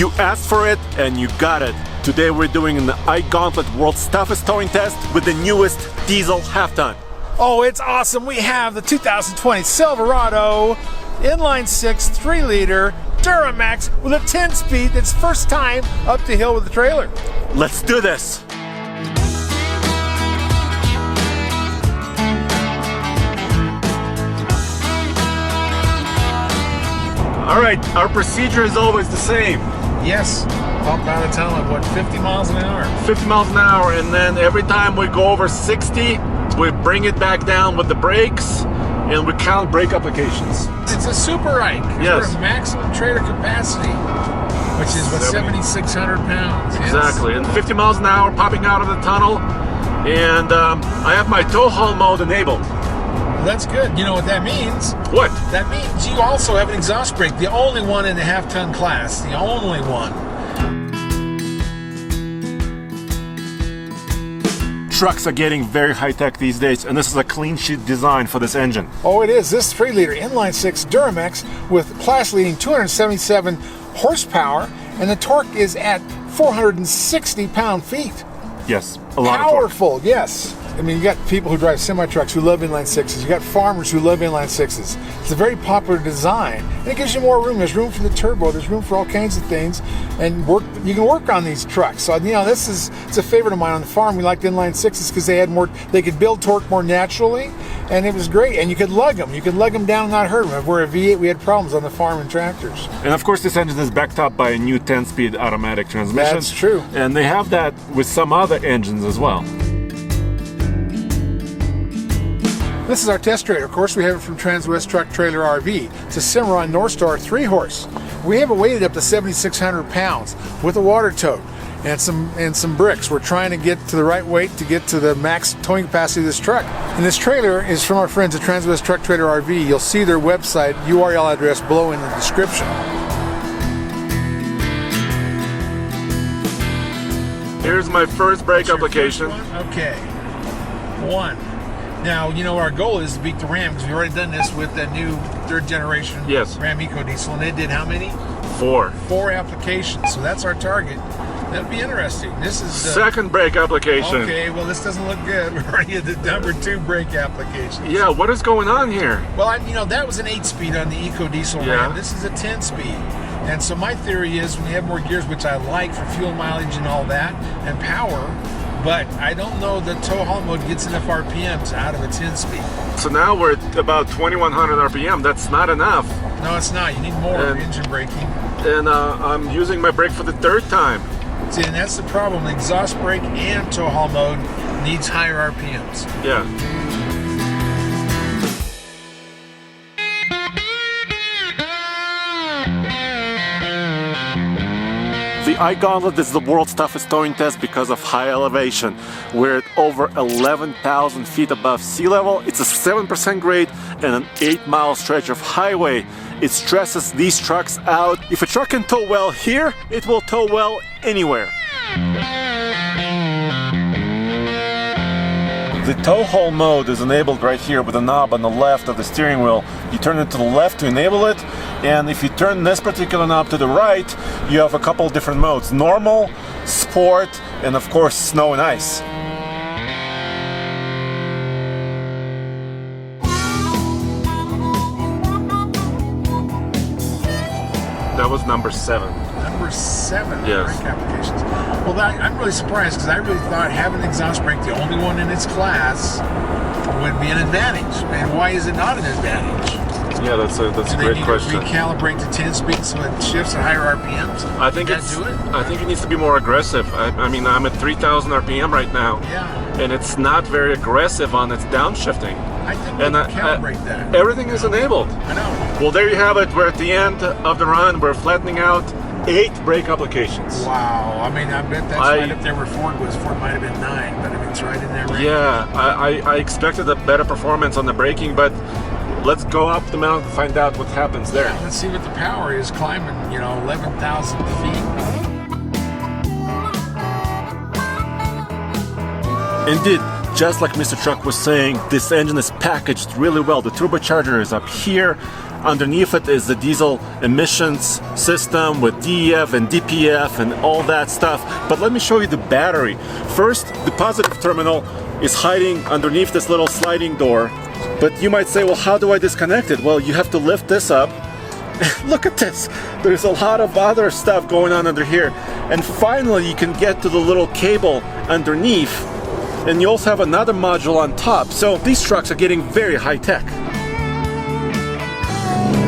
You asked for it and you got it. Today we're doing an iGauntlet World's Toughest Towing Test with the newest diesel half-ton. Oh, it's awesome. We have the 2020 Silverado inline 6 3-liter Duramax with a 10-speed that's first time up the hill with the trailer. Let's do this. All right, our procedure is always the same. Yes, pump out of tunnel at what, 50 miles an hour? 50 miles an hour, and then every time we go over 60, we bring it back down with the brakes, and we count brake applications. It's a super Ike. Yes. For maximum trailer capacity, which is what, 7,600 pounds. Exactly, and 50 miles an hour popping out of the tunnel, and I have my tow haul mode enabled. That's good. You know what that means? What? That means you also have an exhaust brake, the only one in the half-ton class, the only one. Trucks are getting very high-tech these days, and this is a clean sheet design for this engine. Oh, it is. This 3-liter inline 6 Duramax with class-leading 277 horsepower, and the torque is at 460 pound-feet. Yes, a lot Powerful, yes. I mean, you got people who drive semi-trucks who love inline 6s. You got farmers who love inline 6s. It's a very popular design, and it gives you more room. There's room for the turbo. There's room for all kinds of things, and you can work on these trucks. So, you know, it's a favorite of mine on the farm. We liked inline 6s because they could build torque more naturally, and it was great. And you could lug them. You could lug them down and not hurt them. If we're a V8, we had problems on the farm and tractors. And of course, this engine is backed up by a new 10-speed automatic transmission. That's true. And they have that with some other engines as well. This is our test trailer. Of course, we have it from Transwest Truck Trailer RV. It's a Cimarron Northstar 3-horse. We have it weighted up to 7,600 pounds with a water tote and some bricks. We're trying to get to the right weight to get to the max towing capacity of this truck. And this trailer is from our friends at Transwest Truck Trailer RV. You'll see their website URL address below in the description. Here's my first brake application. Okay, 1. Now, you know, our goal is to beat the Ram because we've already done this with the new 3rd generation Ram EcoDiesel, and they did how many? 4. 4 applications, so that's our target. That'll be interesting. This is second brake application. Okay, well, this doesn't look good. We're already at the number 2 brake application. Yeah, what is going on here? Well, you know, that was an 8-speed on the EcoDiesel Ram. This is a 10-speed. And so my theory is when you have more gears, which I like for fuel mileage and all that, and power, but I don't know the tow haul mode gets enough RPMs out of a 10-speed. So now we're at about 2,100 RPM. That's not enough. No, it's not. You need more engine braking. And I'm using my brake for the 3rd time. See, and that's the problem. The exhaust brake and tow haul mode needs higher RPMs. Yeah. The iGauntlet is the world's toughest towing test because of high elevation. We're at over 11,000 feet above sea level. It's a 7% grade and an 8-mile stretch of highway. It stresses these trucks out. If a truck can tow well here, it will tow well anywhere. The tow haul mode is enabled right here with a knob on the left of the steering wheel. You turn it to the left to enable it, and if you turn this particular knob to the right, you have a couple different modes: normal, sport, and of course snow and ice. That was number 7. Number 7 yes. brake applications. Well, I'm really surprised because I really thought having the exhaust brake, the only one in its class, would be an advantage. And why is it not an advantage? Yeah, that's a great question. Do they need to recalibrate to 10-speed so it shifts at higher RPMs? I think I think it needs to be more aggressive. I mean, I'm at 3,000 RPM right now. Yeah. And it's not very aggressive on its downshifting. I think we can calibrate that. Everything is enabled. I know. Well, there you have it. We're at the end of the run. We're flattening out 8 brake applications. Wow. I mean, I bet that's right up there where Ford was. Ford might have been 9, but I mean, it's right in there. Right yeah, I expected a better performance on the braking, but let's go up the mountain and find out what happens there. Yeah, let's see what the power is climbing, 11,000 feet. Indeed, just like Mr. Truck was saying, this engine is packaged really well. The turbocharger is up here. Underneath it is the diesel emissions system with DEF and DPF and all that stuff. But let me show you the battery. First, the positive terminal is hiding underneath this little sliding door. But you might say, well, how do I disconnect it? Well, you have to lift this up. Look at this. There's a lot of other stuff going on under here. And finally, you can get to the little cable underneath. And you also have another module on top. So these trucks are getting very high tech.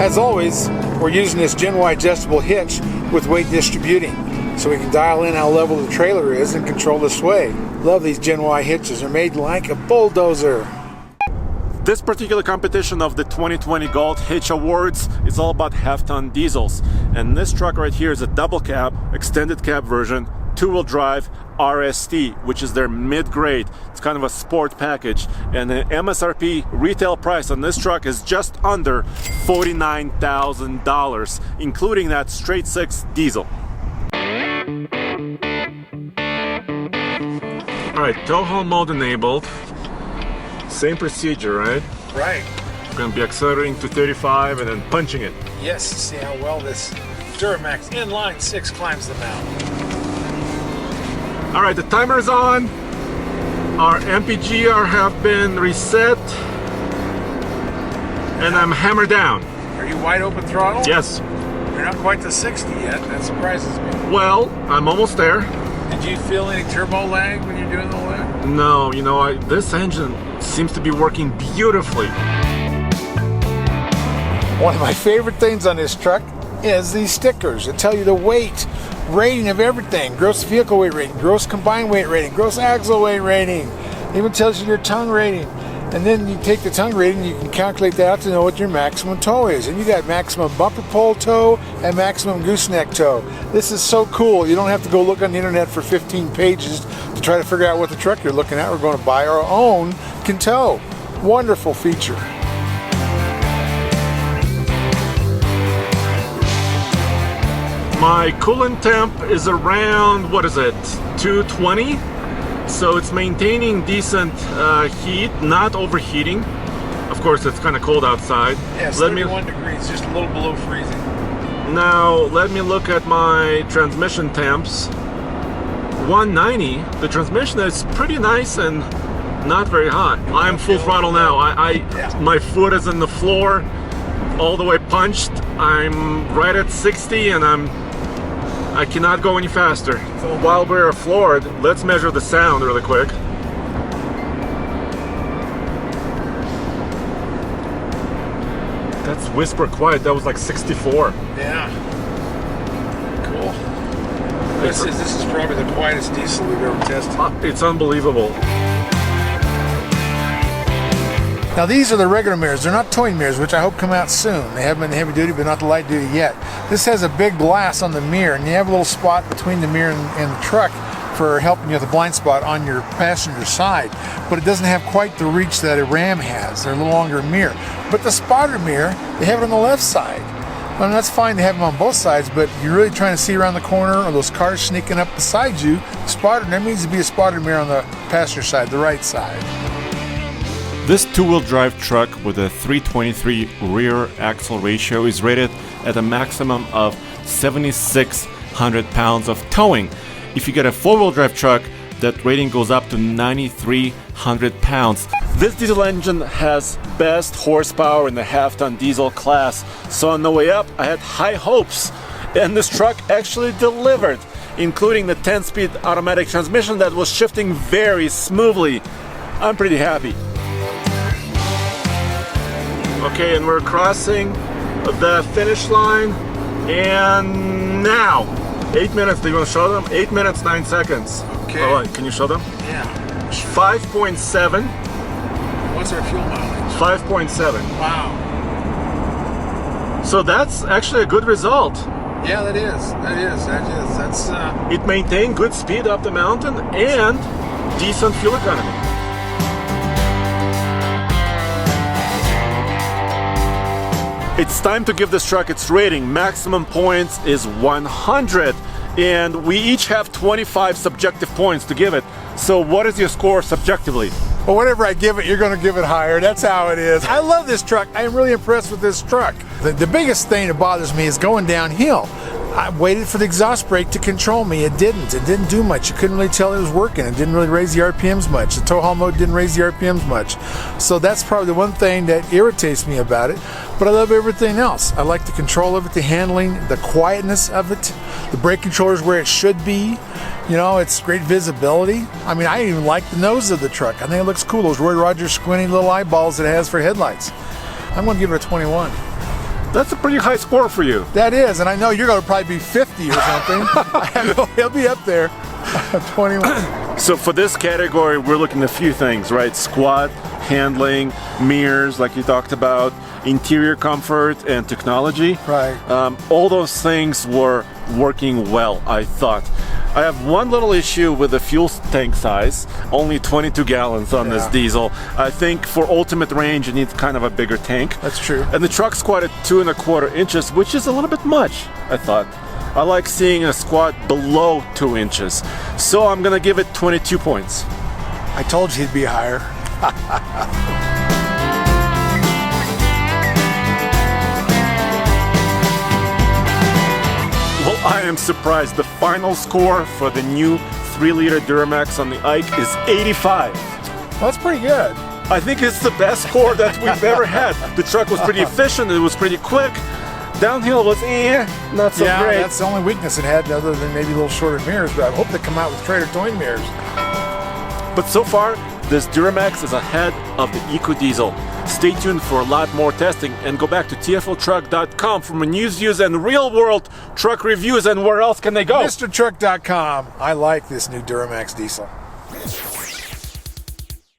As always, we're using this Gen Y adjustable hitch with weight distributing, so we can dial in how level the trailer is and control the sway. Love these Gen Y hitches. They're made like a bulldozer. This particular competition of the 2020 Gold Hitch Awards is all about half-ton diesels. And this truck right here is a double cab, extended cab version, two-wheel drive RST, which is their mid-grade. It's kind of a sport package. And the MSRP retail price on this truck is just under $49,000, including that straight six diesel. All right, tow haul mode enabled. Same procedure, right? Right. We're going to be accelerating to 35 and then punching it. Yes, see how well this Duramax inline 6 climbs the mountain. All right, the timer is on. Our MPGR have been reset. And I'm hammered down. Are you wide open throttle? Yes. You're not quite to 60 yet. That surprises me. Well, I'm almost there. Did you feel any turbo lag when you're doing all that? No, you know, this engine seems to be working beautifully. One of my favorite things on this truck is these stickers that tell you the weight rating of everything. Gross vehicle weight rating, gross combined weight rating, gross axle weight rating. It even tells you your tongue rating. And then you take the tongue rating, you can calculate that out to know what your maximum tow is. And you got maximum bumper pole tow and maximum gooseneck tow. This is so cool. You don't have to go look on the internet for 15 pages to try to figure out what the truck you're looking at. We're going to buy our own can tow. Wonderful feature. My coolant temp is around, what is it, 220? So it's maintaining decent heat, not overheating. Of course, it's kind of cold outside. Yes, 31 degrees, just a little below freezing. Now, let me look at my transmission temps. 190. The transmission is pretty nice and not very hot. I'm full throttle now. My foot is in the floor, all the way punched. I'm right at 60 and I cannot go any faster. So while we're floored, let's measure the sound really quick. That's whisper quiet. That was like 64. Yeah. Cool. This is probably the quietest diesel we've ever tested. It's unbelievable. Now these are the regular mirrors. They're not towing mirrors, which I hope come out soon. They haven't been heavy duty, but not the light duty yet. This has a big glass on the mirror, and you have a little spot between the mirror and the truck for helping you with the blind spot on your passenger side. But it doesn't have quite the reach that a Ram has. They're a little longer mirror. But the spotter mirror, they have it on the left side. Well, that's fine to have them on both sides, but you're really trying to see around the corner or those cars sneaking up beside you. Spotter, there needs to be a spotter mirror on the passenger side, the right side. This two-wheel drive truck with a 323 rear axle ratio is rated at a maximum of 7,600 pounds of towing. If you get a four-wheel drive truck, that rating goes up to 9,300 pounds. This diesel engine has best horsepower in the half-ton diesel class, so on the way up I had high hopes, and this truck actually delivered, including the 10-speed automatic transmission that was shifting very smoothly. I'm pretty happy. Okay, and we're crossing the finish line, and now 8 minutes. Do you want to show them? 8 minutes 9 seconds. Okay. All right, can you show them? Yeah. 5.7. What's our fuel mileage? 5.7. Wow. So that's actually a good result. Yeah, that is. That's It maintained good speed up the mountain and decent fuel economy. It's time to give this truck its rating. Maximum points is 100, and we each have 25 subjective points to give it. So what is your score subjectively? Well, whatever I give it, you're going to give it higher. That's how it is. I love this truck. I am really impressed with this truck. The biggest thing that bothers me is going downhill. I waited for the exhaust brake to control me. It didn't. It didn't do much. You couldn't really tell it was working. It didn't really raise the RPMs much. The tow haul mode didn't raise the RPMs much. So that's probably the one thing that irritates me about it. But I love everything else. I like the control of it, the handling, the quietness of it. The brake controller is where it should be. You know, it's great visibility. I mean, I even like the nose of the truck. I think it looks cool. Those Roy Rogers squinty little eyeballs that it has for headlights. I'm going to give it a 21. That's a pretty high score for you. That is, and I know you're going to probably be 50 or something. I know he'll be up there. 21. So for this category, we're looking at a few things, right? Squat, handling, mirrors, like you talked about, interior comfort, and technology. Right. All those things were working well, I thought. I have one little issue with the fuel tank size, only 22 gallons on this diesel. I think for ultimate range, you need kind of a bigger tank. That's true. And the truck's quite at 2¼ inches, which is a little bit much, I thought. I like seeing a squat below 2 inches. So I'm gonna give it 22 points. I told you he'd be higher. Well, I am surprised. The final score for the new 3-liter Duramax on the Ike is 85. Well, that's pretty good. I think it's the best score that we've ever had. The truck was pretty efficient, it was pretty quick. Downhill was not so Yeah, great. that's the only weakness it had, other than maybe a little shorter mirrors, but I hope they come out with Trader Towing mirrors. But so far, this Duramax is ahead of the EcoDiesel. Stay tuned for a lot more testing and go back to tfltruck.com for more news, views, and real-world truck reviews. And where else can they go? MrTruck.com. I like this new Duramax diesel.